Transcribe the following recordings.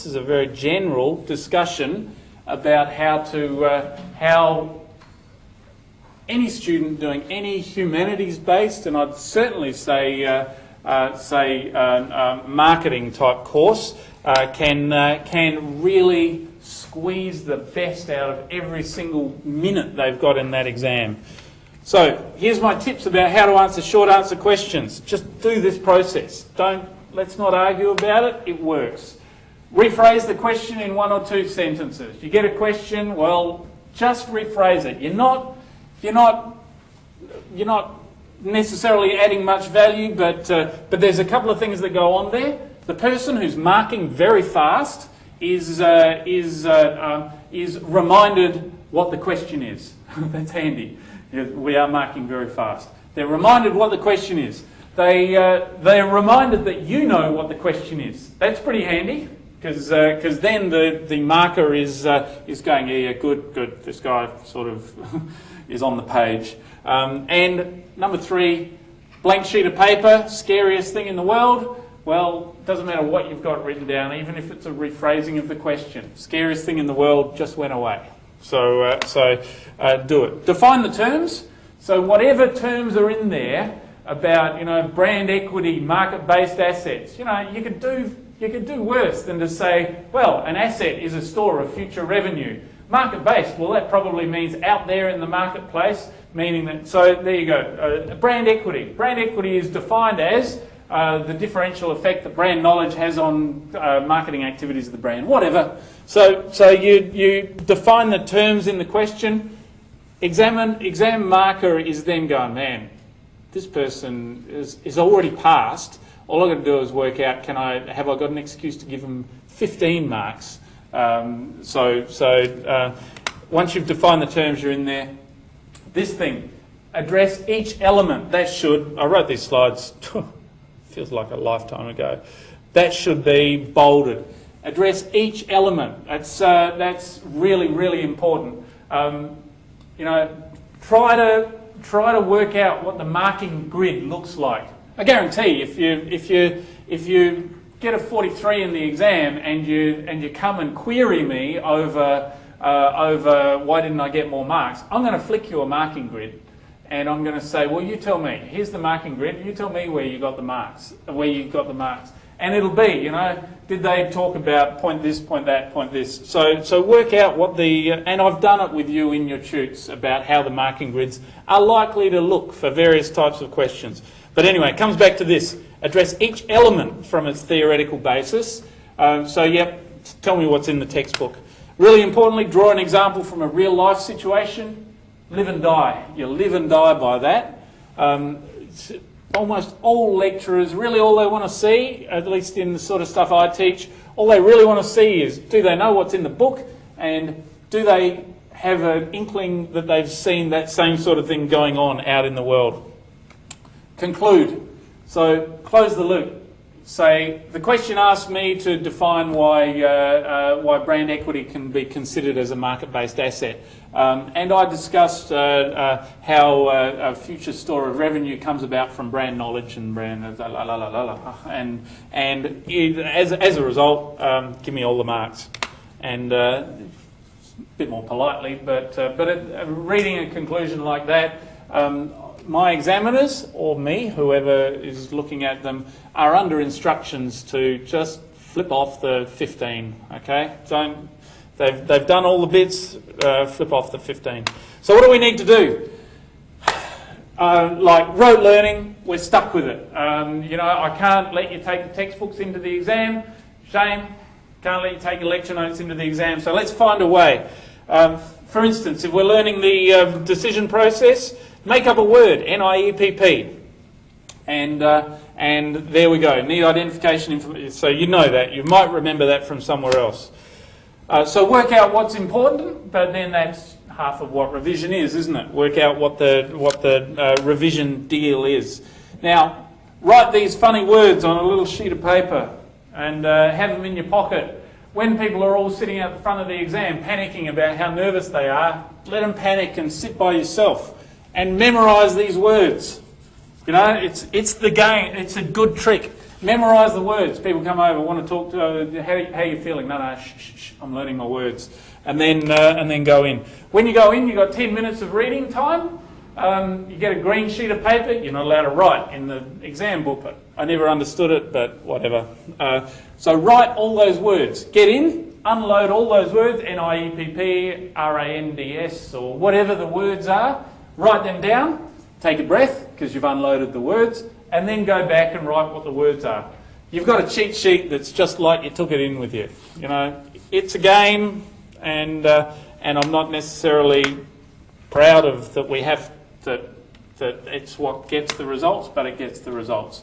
This is a very general discussion about how any student doing any humanities-based, and I'd certainly say marketing type course can really squeeze the best out of every single minute they've got in that exam. So here's my tips about how to answer short answer questions. Just do this process. Let's not argue about it. It works. Rephrase the question in 1 or 2 sentences. You get a question, well, just rephrase it. You're not necessarily adding much value, but there's a couple of things that go on there. The person who's marking very fast is reminded what the question is. That's handy. We are marking very fast. They're reminded what the question is. They're reminded that you know what the question is. That's pretty handy, because then the marker is going, yeah, good. This guy sort of is on the page. And number 3, blank sheet of paper, scariest thing in the world. Well, it doesn't matter what you've got written down, even if it's a rephrasing of the question. Scariest thing in the world just went away. So do it. Define the terms. So whatever terms are in there about, brand equity, market-based assets, you could do worse than to say, well, an asset is a store of future revenue. Market-based, well, that probably means out there in the marketplace, meaning that, so there you go. Brand equity. Brand equity is defined as the differential effect that brand knowledge has on marketing activities of the brand, whatever. So you define the terms in the question. Exam marker is then going, man, this person is already passed. All I've got to do is work out, have I got an excuse to give them 15 marks? Once you've defined the terms, you're in there. This thing, address each element. I wrote these slides, feels like a lifetime ago. That should be bolded. Address each element. That's really, really important. Try to work out what the marking grid looks like. I guarantee if you get a 43 in the exam and you come and query me over why didn't I get more marks, I'm going to flick you a marking grid. And I'm going to say, well, you tell me. Here's the marking grid. You tell me where you got the marks. And it'll be, did they talk about point this, point that, point this? So work out and I've done it with you in your tutes about how the marking grids are likely to look for various types of questions. But anyway, it comes back to this. Address each element from its theoretical basis. Tell me what's in the textbook. Really importantly, draw an example from a real life situation. Live and die. You live and die by that. Almost all lecturers, really all they want to see, at least in the sort of stuff I teach, all they really want to see is, do they know what's in the book, and do they have an inkling that they've seen that same sort of thing going on out in the world? Conclude. So close the loop. Say, the question asked me to define why brand equity can be considered as a market-based asset. And I discussed how a future store of revenue comes about from brand knowledge and brand and as a result, give me all the marks. And a bit more politely, but reading a conclusion like that, my examiners, or me, whoever is looking at them, are under instructions to just flip off the 15, okay? They've done all the bits, flip off the 15. So what do we need to do? Like rote learning, we're stuck with it. I can't let you take the textbooks into the exam. Shame. Can't let you take your lecture notes into the exam. So let's find a way. For instance, if we're learning the decision process, make up a word, NIEPP. And there we go, need identification information. So you know that. You might remember that from somewhere else. So work out what's important, but then that's half of what revision is, isn't it? Work out what the revision deal is. Now, write these funny words on a little sheet of paper and have them in your pocket. When people are all sitting out the front of the exam panicking about how nervous they are, let them panic and sit by yourself and memorise these words. It's the game. It's a good trick. Memorise the words. People come over, want to talk to, how are you feeling? No, shh, I'm learning my words. And then go in. When you go in, you've got 10 minutes of reading time. You get a green sheet of paper. You're not allowed to write in the exam booklet. I never understood it, but whatever. So write all those words. Get in, unload all those words, NIEPP, RANDS, or whatever the words are. Write them down. Take a breath, because you've unloaded the words, and then go back and write what the words are. You've got a cheat sheet that's just like you took it in with you. You know, it's a game, and I'm not necessarily proud of that we have that it's what gets the results, but it gets the results.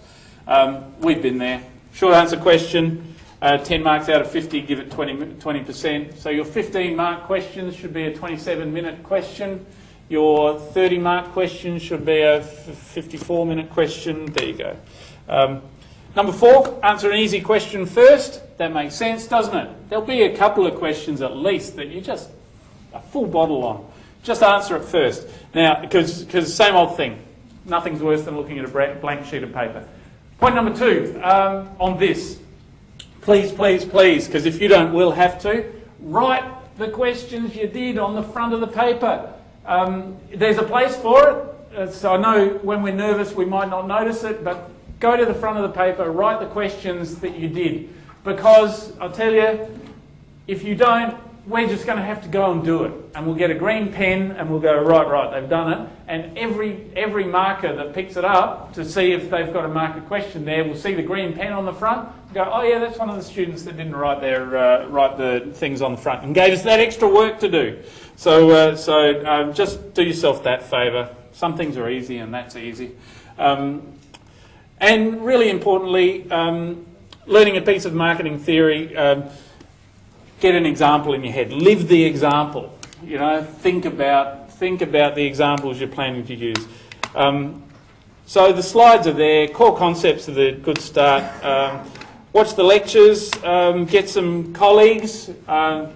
We've been there. Short answer question, 10 marks out of 50, give it 20%. So your 15-mark questions should be a 27-minute question. Your 30-mark question should be a 54-minute question. There you go. Number 4, answer an easy question first. That makes sense, doesn't it? There'll be a couple of questions at least that you just a full bottle on. Just answer it first. Now, because same old thing. Nothing's worse than looking at a blank sheet of paper. Point number 2 on this. Please, because if you don't, we'll have to. Write the questions you did on the front of the paper. There's a place for it. So I know when we're nervous we might not notice it, but go to the front of the paper, write the questions that you did. Because I'll tell you, if you don't, we're just going to have to go and do it. And we'll get a green pen and we'll go, right, they've done it. And every marker that picks it up to see if they've got to mark a question there will see the green pen on the front, go, oh yeah, that's one of the students that didn't write the things on the front and gave us that extra work to do. So just do yourself that favour. Some things are easy and that's easy. And really importantly, learning a piece of marketing theory, get an example in your head. Live the example. You know, think about the examples you're planning to use. So the slides are there. Core concepts are a good start. Watch the lectures. Get some colleagues. I'm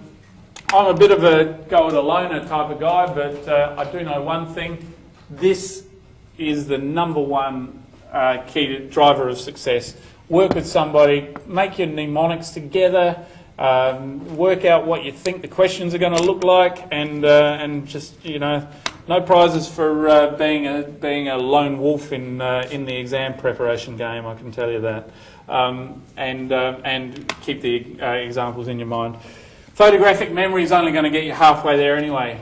a bit of a go-it-aloner type of guy, but I do know one thing. This is the number one key driver of success. Work with somebody. Make your mnemonics together. Work out what you think the questions are going to look like, and just, you know, no prizes for being a lone wolf in the exam preparation game. I can tell you that. And keep the examples in your mind. Photographic memory is only going to get you halfway there anyway.